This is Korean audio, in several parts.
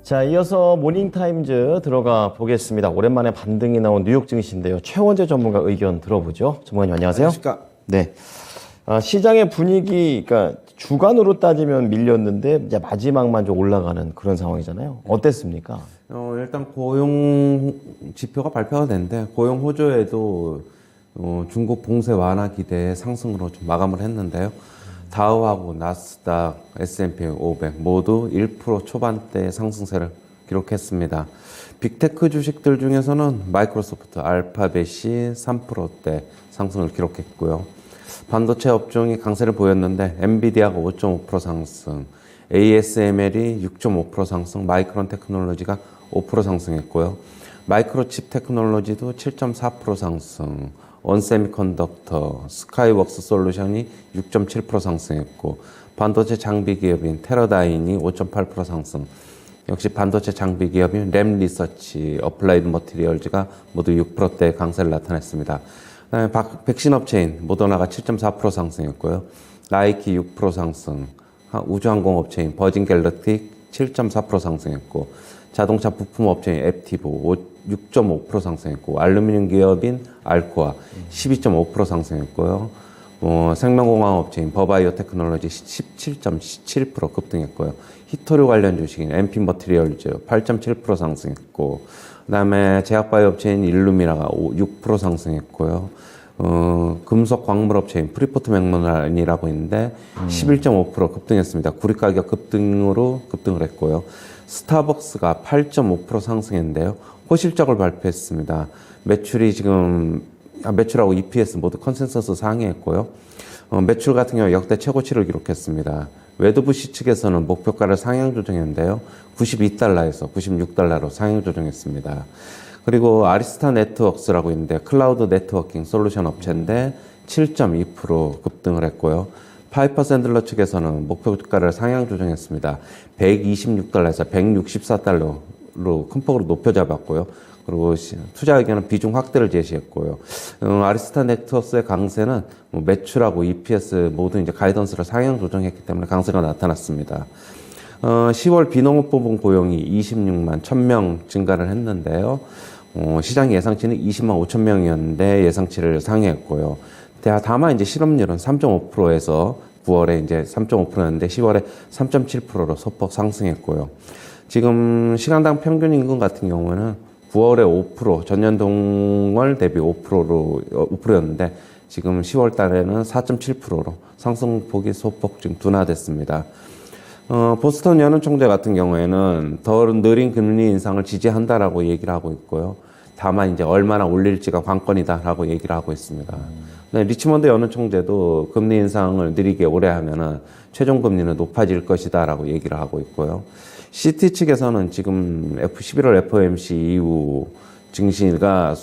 자, 이어서 모닝타임즈 들어가 보겠습니다. 오랜만에 반등이 나온 뉴욕 증시인데요. 최원재 전문가 의견 들어보죠. 전문가님 안녕하세요. 안녕하십니까. 네. 시장의 분위기, 그러니까 주간으로 따지면 밀렸는데 이제 마지막만 좀 올라가는 그런 상황이잖아요. 어땠습니까? 일단 고용 지표가 발표가 됐는데 고용 호조에도 중국 봉쇄 완화 기대의 상승으로 좀 마감을 했는데요. 다우하고 나스닥, S&P 500 모두 1% 초반대의 상승세를 기록했습니다. 빅테크 주식들 중에서는 마이크로소프트, 알파벳이 3%대 상승을 기록했고요. 반도체 업종이 강세를 보였는데 엔비디아가 5.5% 상승, ASML이 6.5% 상승, 마이크론 테크놀로지가 5% 상승했고요. 마이크로칩 테크놀로지도 7.4% 상승, 원세미컨덕터, 스카이웍스 솔루션이 6.7% 상승했고, 반도체 장비 기업인 테러다인이 5.8% 상승, 역시 반도체 장비 기업인 램리서치, 어플라이드 머티리얼즈가 모두 6%대 강세를 나타냈습니다. 백신 업체인 모더나가 7.4% 상승했고요. 나이키 6% 상승, 우주항공 업체인 버진 갤럭틱 7.4% 상승했고, 자동차 부품 업체인 앱티보 6.5% 상승했고, 알루미늄 기업인 알코아 12.5% 상승했고요. 생명공학 업체인 버바이오 테크놀로지 17.7% 급등했고요. 히토류 관련 주식인 MP 머티리얼즈 8.7% 상승했고, 그다음에 제약바이오 업체인 일루미나가 6% 상승했고요. 금속 광물 업체인 프리포트 맥모란이라고 있는데 11.5% 급등했습니다. 구리 가격 급등으로 급등을 했고요. 스타벅스가 8.5% 상승했는데요. 호실적을 발표했습니다. 매출하고 EPS 모두 컨센서스 상회했고요. 매출 같은 경우 역대 최고치를 기록했습니다. 웨드부시 측에서는 목표가를 상향 조정했는데요. 92달러에서 96달러로 상향 조정했습니다. 그리고 아리스타 네트워크스라고 있는데 클라우드 네트워킹 솔루션 업체인데 7.2% 급등을 했고요. 파이퍼 샌들러 측에서는 목표가를 상향 조정했습니다. 126달러에서 164달러로 큰 폭으로 높여 잡았고요. 그리고 투자 의견은 비중 확대를 제시했고요. 아리스타 네트워크스의 강세는 매출하고 EPS 모두 이제 가이던스를 상향 조정했기 때문에 강세가 나타났습니다. 10월 비농업 부분 고용이 26만 1000명 증가를 했는데요. 시장 예상치는 20만 5천 명이었는데 예상치를 상회했고요. 다만 이제 실업률은 3.5%에서 9월에 이제 3.5%였는데 10월에 3.7%로 소폭 상승했고요. 지금 시간당 평균 임금 같은 경우는 9월에 5%, 전년 동월 대비 5%였는데 지금 10월 달에는 4.7%로 상승폭이 소폭 지금 둔화됐습니다. 보스턴 연은 총재 같은 경우에는 더 느린 금리 인상을 지지한다라고 얘기를 하고 있고요. 다만 이제 얼마나 올릴지가 관건이다라고 얘기를 하고 있습니다. 리치먼드 연은 총재도 금리 인상을 느리게 오래 하면은 최종 금리는 높아질 것이다라고 얘기를 하고 있고요. 시티 측에서는 지금 11월 FOMC 이후 증시가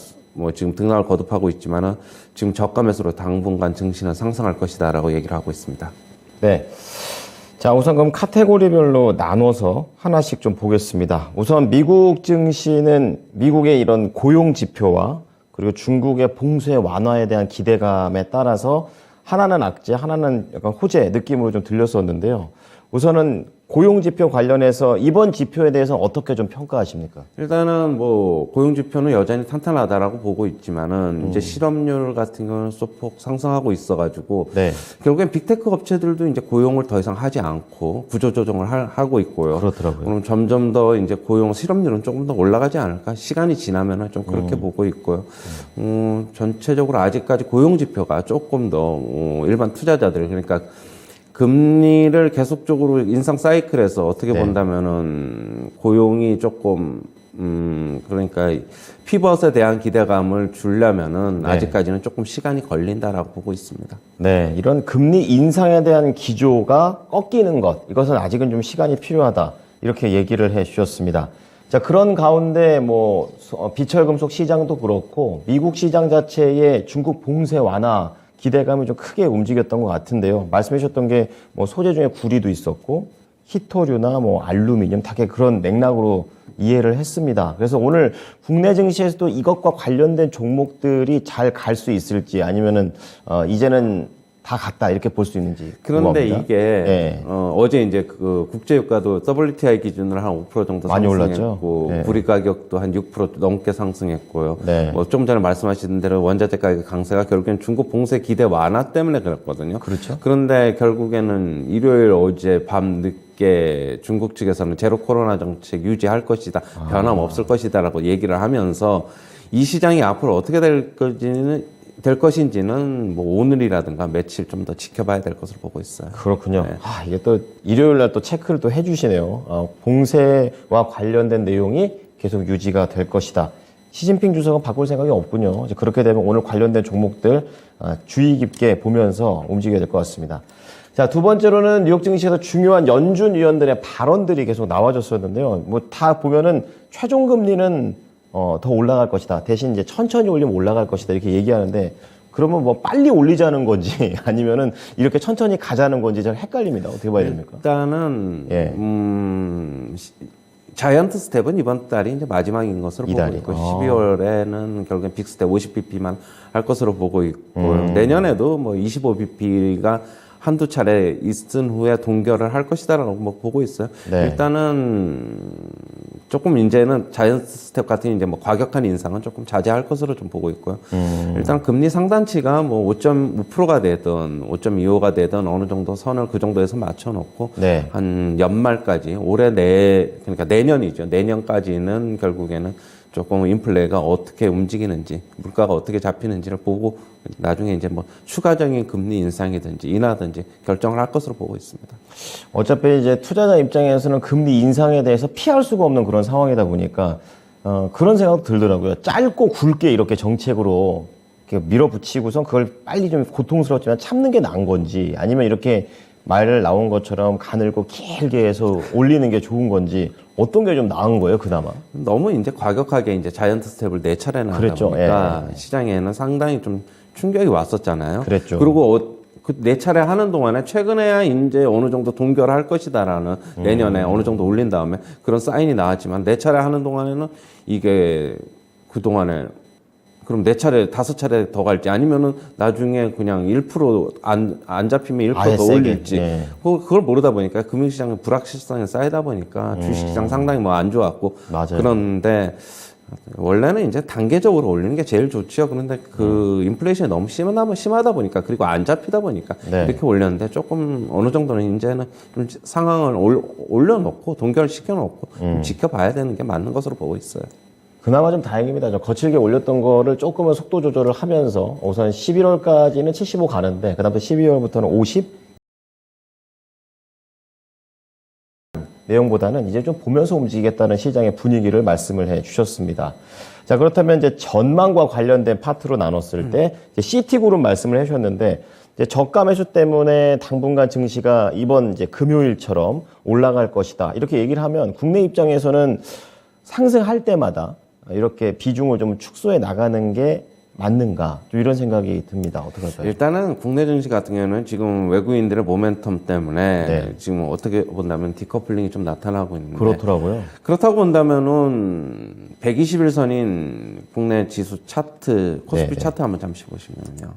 지금 등락을 거듭하고 있지만은 지금 저가 매수로 당분간 증시는 상승할 것이다라고 얘기를 하고 있습니다. 네. 자, 우선 그럼 카테고리별로 나눠서 하나씩 좀 보겠습니다. 우선 미국 증시는 미국의 이런 고용 지표와 그리고 중국의 봉쇄 완화에 대한 기대감에 따라서 하나는 악재, 하나는 약간 호재 느낌으로 좀 들렸었는데요. 우선은 고용지표 관련해서 이번 지표에 대해서 어떻게 좀 평가하십니까? 일단은 고용지표는 여전히 탄탄하다라고 보고 있지만은 이제 실업률 같은 경우는 소폭 상승하고 있어가지고 네. 결국엔 빅테크 업체들도 이제 고용을 더 이상 하지 않고 구조조정을 하고 있고요. 그렇더라고요. 그럼 점점 더 이제 실업률은 조금 더 올라가지 않을까? 시간이 지나면은 좀 그렇게 보고 있고요. 전체적으로 아직까지 고용지표가 조금 더 일반 투자자들 그러니까 금리를 계속적으로 인상 사이클에서 어떻게 본다면은 고용이 조금 그러니까 피벗에 대한 기대감을 주려면은 아직까지는 조금 시간이 걸린다라고 보고 있습니다. 네, 이런 금리 인상에 대한 기조가 꺾이는 것, 이것은 아직은 좀 시간이 필요하다 이렇게 얘기를 해주셨습니다. 자, 그런 가운데 비철금속 시장도 그렇고 미국 시장 자체의 중국 봉쇄 완화 기대감이 좀 크게 움직였던 것 같은데요. 말씀해 주셨던 게 소재 중에 구리도 있었고 히토류나 알루미늄 다 그런 맥락으로 이해를 했습니다. 그래서 오늘 국내 증시에서도 이것과 관련된 종목들이 잘 갈 수 있을지 아니면은 이제는 다 갔다 이렇게 볼 수 있는지 그런데 궁금합니다. 이게 예. 어제 이제 그 국제유가도 WTI 기준으로 한 5% 정도 많이 상승했고 올랐죠? 예. 구리 가격도 한 6% 넘게 상승했고요. 네. 뭐 좀 전에 말씀하신 대로 원자재 가격 강세가 결국엔 중국 봉쇄 기대 완화 때문에 그랬거든요. 그렇죠. 그런데 결국에는 일요일 어제 밤 늦게 중국 측에서는 제로 코로나 정책 유지할 것이다, 변함없을 것이다라고 얘기를 하면서 이 시장이 앞으로 어떻게 될 것인지는 뭐 오늘이라든가 며칠 좀 더 지켜봐야 될 것으로 보고 있어요. 그렇군요. 이게 또 일요일 날 또 체크를 또 해주시네요. 봉쇄와 관련된 내용이 계속 유지가 될 것이다. 시진핑 주석은 바꿀 생각이 없군요. 이제 그렇게 되면 오늘 관련된 종목들 주의 깊게 보면서 움직여야 될 것 같습니다. 자, 두 번째로는 뉴욕 증시에서 중요한 연준 위원들의 발언들이 계속 나와줬었는데요. 뭐 다 보면은 최종 금리는 더 올라갈 것이다. 대신 이제 천천히 올리면 올라갈 것이다. 이렇게 얘기하는데 그러면 뭐 빨리 올리자는 건지 아니면은 이렇게 천천히 가자는 건지 잘 헷갈립니다. 어떻게 봐야 됩니까? 일단은 예. 자이언트 스텝은 이번 달이 이제 마지막인 것으로 보고 달이. 있고 12월에는 결국엔 빅스텝 50bp만 할 것으로 보고 있고요. 내년에도 뭐 25bp가 한두 차례 있은 후에 동결을 할 것이다라고 뭐 보고 있어요. 네. 일단은 조금 이제는 자이언트 스텝 같은 이제 뭐 과격한 인상은 조금 자제할 것으로 좀 보고 있고요. 일단 금리 상단치가 뭐 5.5%가 되든 5.25가 되든 어느 정도 선을 그 정도에서 맞춰놓고 네. 한 연말까지 그러니까 내년이죠. 내년까지는 결국에는 조금 인플레가 어떻게 움직이는지, 물가가 어떻게 잡히는지를 보고 나중에 이제 뭐 추가적인 금리 인상이든지 인하든지 결정을 할 것으로 보고 있습니다. 어차피 이제 투자자 입장에서는 금리 인상에 대해서 피할 수가 없는 그런 상황이다 보니까 그런 생각도 들더라고요. 짧고 굵게 이렇게 정책으로 이렇게 밀어붙이고선 그걸 빨리 좀 고통스럽지만 참는 게 나은 건지 아니면 이렇게 말 나온 것처럼 가늘고 길게 해서 올리는 게 좋은 건지 어떤 게 좀 나은 거예요, 그나마? 너무 이제 과격하게 이제 자이언트 스텝을 4차례나 하다 그랬죠. 보니까 예. 시장에는 상당히 좀 충격이 왔었잖아요. 그랬죠. 그리고 그 4차례 하는 동안에 최근에야 이제 어느 정도 동결할 것이다라는 내년에 어느 정도 올린 다음에 그런 사인이 나왔지만 4차례 하는 동안에는 이게 그동안에 그럼 4차례, 5차례 더 갈지 아니면은 나중에 그냥 1%안 잡히면 1% 아예 더 세게. 올릴지 예. 그걸 모르다 보니까 금융시장의 불확실성이 쌓이다 보니까 주식시장 상당히 뭐 안 좋았고 맞아요. 그런데 원래는 이제 단계적으로 올리는 게 제일 좋죠. 그런데 그 인플레이션이 너무 심하다 보니까 그리고 안 잡히다 보니까 네. 이렇게 올렸는데 조금 어느 정도는 이제는 좀 상황을 올려놓고 동결시켜놓고 좀 지켜봐야 되는 게 맞는 것으로 보고 있어요. 그나마 좀 다행입니다. 저 거칠게 올렸던 거를 조금은 속도 조절을 하면서 우선 11월까지는 75 가는데 그다음부터 12월부터는 50 내용보다는 이제 좀 보면서 움직이겠다는 시장의 분위기를 말씀을 해 주셨습니다. 자, 그렇다면 이제 전망과 관련된 파트로 나눴을 때 이제 C티그룹 말씀을 해 주셨는데 이제 저가 매수 때문에 당분간 증시가 이번 이제 금요일처럼 올라갈 것이다. 이렇게 얘기를 하면 국내 입장에서는 상승할 때마다 이렇게 비중을 좀 축소해 나가는 게 맞는가? 좀 이런 생각이 듭니다. 어떻게 할까요? 일단은 국내 증시 같은 경우는 지금 외국인들의 모멘텀 때문에 네. 지금 어떻게 본다면 디커플링이 좀 나타나고 있는데 그렇더라고요. 그렇다고 본다면은 121선인 국내 지수 차트 코스피 네. 차트 한번 잠시 보시면요.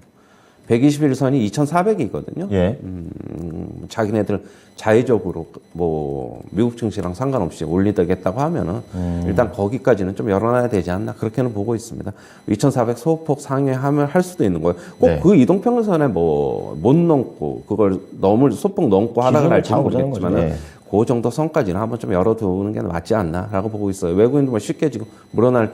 121선이 2,400이거든요. 예. 자기네들 자의적으로 뭐 미국 증시랑 상관없이 올리겠다고 하면은 일단 거기까지는 좀 열어놔야 되지 않나 그렇게는 보고 있습니다. 2,400 소폭 상회하면 할 수도 있는 거예요. 꼭 네. 그 이동평선에 뭐 못 넘고 그걸 소폭 넘고 하다가 날지는 모르겠지만은 네. 그 정도 선까지는 한번 좀 열어두는 게 맞지 않나라고 보고 있어요. 외국인도 뭐 쉽게 지금 물어날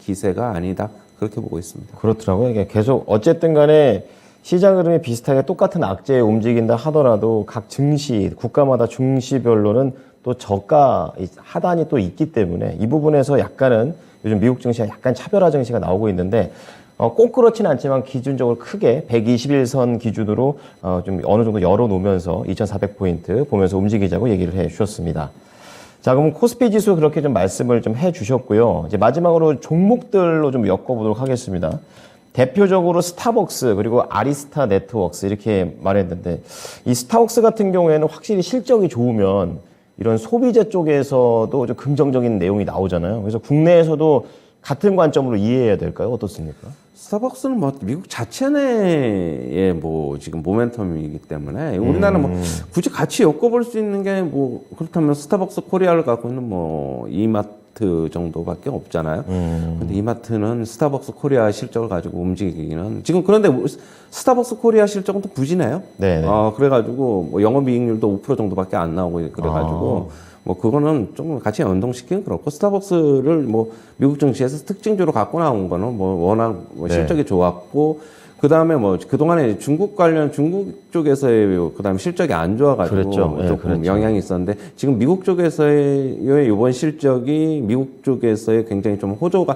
기세가 아니다 그렇게 보고 있습니다. 그렇더라고요. 이게 계속 어쨌든 간에 시장 흐름이 비슷하게 똑같은 악재에 움직인다 하더라도 각 증시, 국가마다 증시별로는 또 저가 하단이 또 있기 때문에 이 부분에서 약간은 요즘 미국 증시가 약간 차별화 증시가 나오고 있는데 꼭 그렇지는 않지만 기준적으로 크게 121선 기준으로 좀 어느 정도 열어놓으면서 2,400포인트 보면서 움직이자고 얘기를 해 주셨습니다. 자, 그럼 코스피 지수 그렇게 좀 말씀을 좀 해 주셨고요. 이제 마지막으로 종목들로 좀 엮어보도록 하겠습니다. 대표적으로 스타벅스 그리고 아리스타 네트워크스 이렇게 말했는데 이 스타벅스 같은 경우에는 확실히 실적이 좋으면 이런 소비재 쪽에서도 좀 긍정적인 내용이 나오잖아요. 그래서 국내에서도 같은 관점으로 이해해야 될까요? 어떻습니까? 스타벅스는 뭐 미국 자체 내의 뭐 지금 모멘텀이기 때문에 우리나라는 뭐 굳이 같이 엮어볼 수 있는 게 뭐 그렇다면 스타벅스 코리아를 갖고 있는 뭐 이마트 정도밖에 없잖아요. 근데 이마트는 스타벅스 코리아 실적을 가지고 움직이기는 지금 그런데 스타벅스 코리아 실적은 또 부진해요. 네. 그래가지고 뭐 영업이익률도 5% 정도밖에 안 나오고 그래가지고. 뭐 그거는 좀 같이 연동시키는 그렇고 스타벅스를 뭐 미국 증시에서 특징주로 갖고 나온 거는 뭐 워낙 뭐 실적이 좋았고 그 다음에 뭐 그동안에 중국 쪽에서의 그 다음에 실적이 안 좋아가지고 그랬죠. 네, 조금 그랬죠. 영향이 있었는데 지금 미국 쪽에서의 이번 실적이 미국 쪽에서의 굉장히 좀 호조가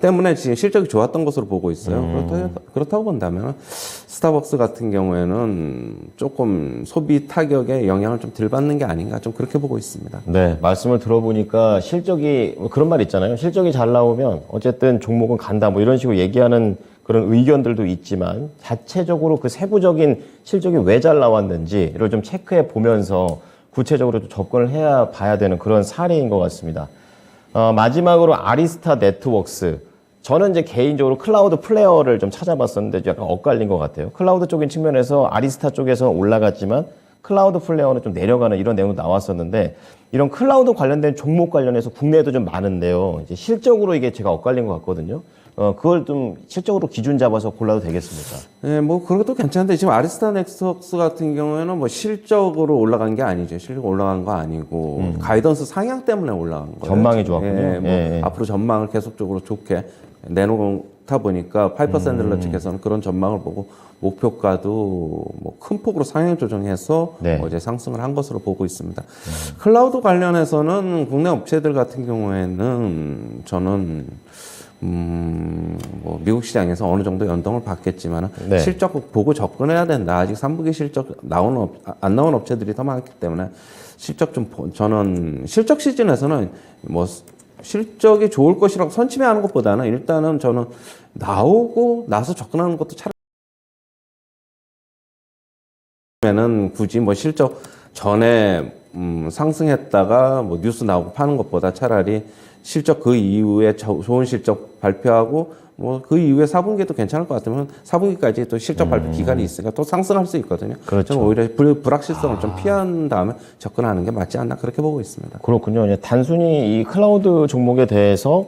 때문에 지금 실적이 좋았던 것으로 보고 있어요. 그렇다고 본다면 스타벅스 같은 경우에는 조금 소비 타격에 영향을 좀 덜 받는 게 아닌가 좀 그렇게 보고 있습니다. 네, 말씀을 들어보니까 실적이 뭐 그런 말 있잖아요. 실적이 잘 나오면 어쨌든 종목은 간다 뭐 이런 식으로 얘기하는 그런 의견들도 있지만 자체적으로 그 세부적인 실적이 왜 잘 나왔는지를 좀 체크해 보면서 구체적으로 좀 접근을 해야 봐야 되는 그런 사례인 것 같습니다. 마지막으로 아리스타 네트웍스. 저는 이제 개인적으로 클라우드 플레이어를 좀 찾아봤었는데 약간 엇갈린 것 같아요. 클라우드 쪽인 측면에서 아리스타 쪽에서 올라갔지만 클라우드 플레이어는 좀 내려가는 이런 내용도 나왔었는데 이런 클라우드 관련된 종목 관련해서 국내에도 좀 많은데요. 이제 실적으로 이게 제가 엇갈린 것 같거든요. 그걸 좀 실적으로 기준 잡아서 골라도 되겠습니까? 네, 뭐 그것도 괜찮은데 지금 아리스타 넥서스 같은 경우에는 뭐 실적으로 올라간 게 아니죠. 실적 올라간 거 아니고 가이던스 상향 때문에 올라간 거예요. 전망이 좋았군요. 예, 뭐 예. 앞으로 전망을 계속적으로 좋게 내놓다 보니까 파이퍼 샌들러 측에서는 그런 전망을 보고 목표가도 뭐 큰 폭으로 상향 조정해서 네. 이제 상승을 한 것으로 보고 있습니다. 클라우드 관련해서는 국내 업체들 같은 경우에는 저는 뭐 미국 시장에서 어느 정도 연동을 받겠지만 네. 실적 보고 접근해야 된다. 아직 3분기 실적 안 나온 업체들이 더 많기 때문에 실적 저는 실적 시즌에서는 뭐 실적이 좋을 것이라고 선침해하는 것보다는 일단은 저는 나오고 나서 접근하는 것도 차라리면은 굳이 뭐 실적 전에 상승했다가 뭐 뉴스 나오고 파는 것보다 차라리 실적 그 이후에 좋은 실적 발표하고 뭐 그 이후에 4분기도 괜찮을 것 같으면 4분기까지 또 실적 발표 기간이 있으니까 또 상승할 수 있거든요. 그렇죠. 저는 오히려 불확실성을 좀 피한 다음에 접근하는 게 맞지 않나 그렇게 보고 있습니다. 그렇군요. 이제 단순히 이 클라우드 종목에 대해서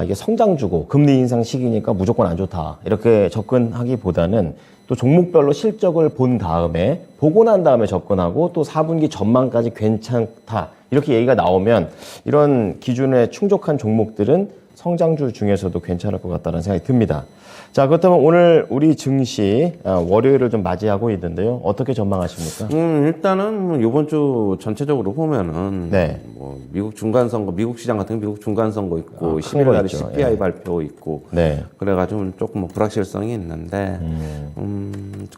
이게 성장주고 금리 인상 시기니까 무조건 안 좋다 이렇게 접근하기보다는 또 종목별로 실적을 본 다음에 보고 난 다음에 접근하고 또 4분기 전망까지 괜찮다 이렇게 얘기가 나오면 이런 기준에 충족한 종목들은 성장주 중에서도 괜찮을 것 같다는 생각이 듭니다. 자, 그렇다면 오늘 우리 증시 월요일을 좀 맞이하고 있는데요. 어떻게 전망하십니까? 일단은 이번 주 전체적으로 보면은 네. 뭐 미국 중간 선거, 미국 시장 같은 미국 중간 선거 있고 큰일 11월에 났죠. CPI 발표 있고 네. 그래가지고 조금 뭐 불확실성이 있는데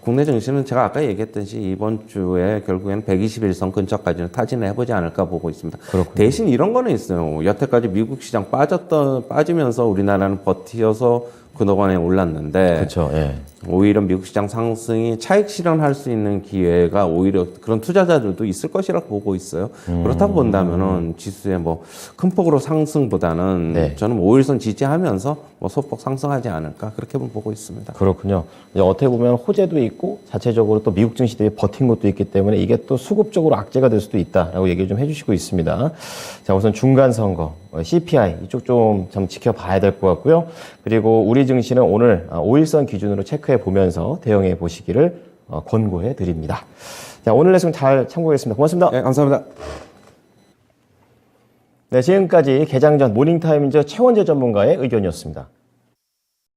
국내 증시는 제가 아까 얘기했듯이 이번 주에 결국에는 121선 근처까지는 타진을 해보지 않을까 보고 있습니다. 그렇군요. 대신 이런 거는 있어요. 여태까지 미국 시장 빠지면서 우리나라는 버티어서 그동안에 올랐는데 그렇죠. 예. 오히려 미국 시장 상승이 차익 실현할 수 있는 기회가 오히려 그런 투자자들도 있을 것이라고 보고 있어요. 그렇다고 본다면은 지수의 뭐 큰 폭으로 상승보다는 네. 저는 5일선 지지하면서 뭐 소폭 상승하지 않을까 그렇게 보고 있습니다. 그렇군요. 이제 어떻게 보면 호재도 있고 자체적으로 또 미국 증시들이 버틴 것도 있기 때문에 이게 또 수급적으로 악재가 될 수도 있다라고 얘기를 좀 해주시고 있습니다. 자, 우선 중간 선거 CPI 이쪽 좀 지켜봐야 될 것 같고요. 그리고 우리 증시는 오늘 5일선 기준으로 체크해 보면서 대응해 보시기를 권고해 드립니다. 자, 오늘 레슨 잘 참고하겠습니다. 고맙습니다. 네, 감사합니다. 네, 지금까지 개장 전 모닝타임즈 최원재 전문가의 의견이었습니다.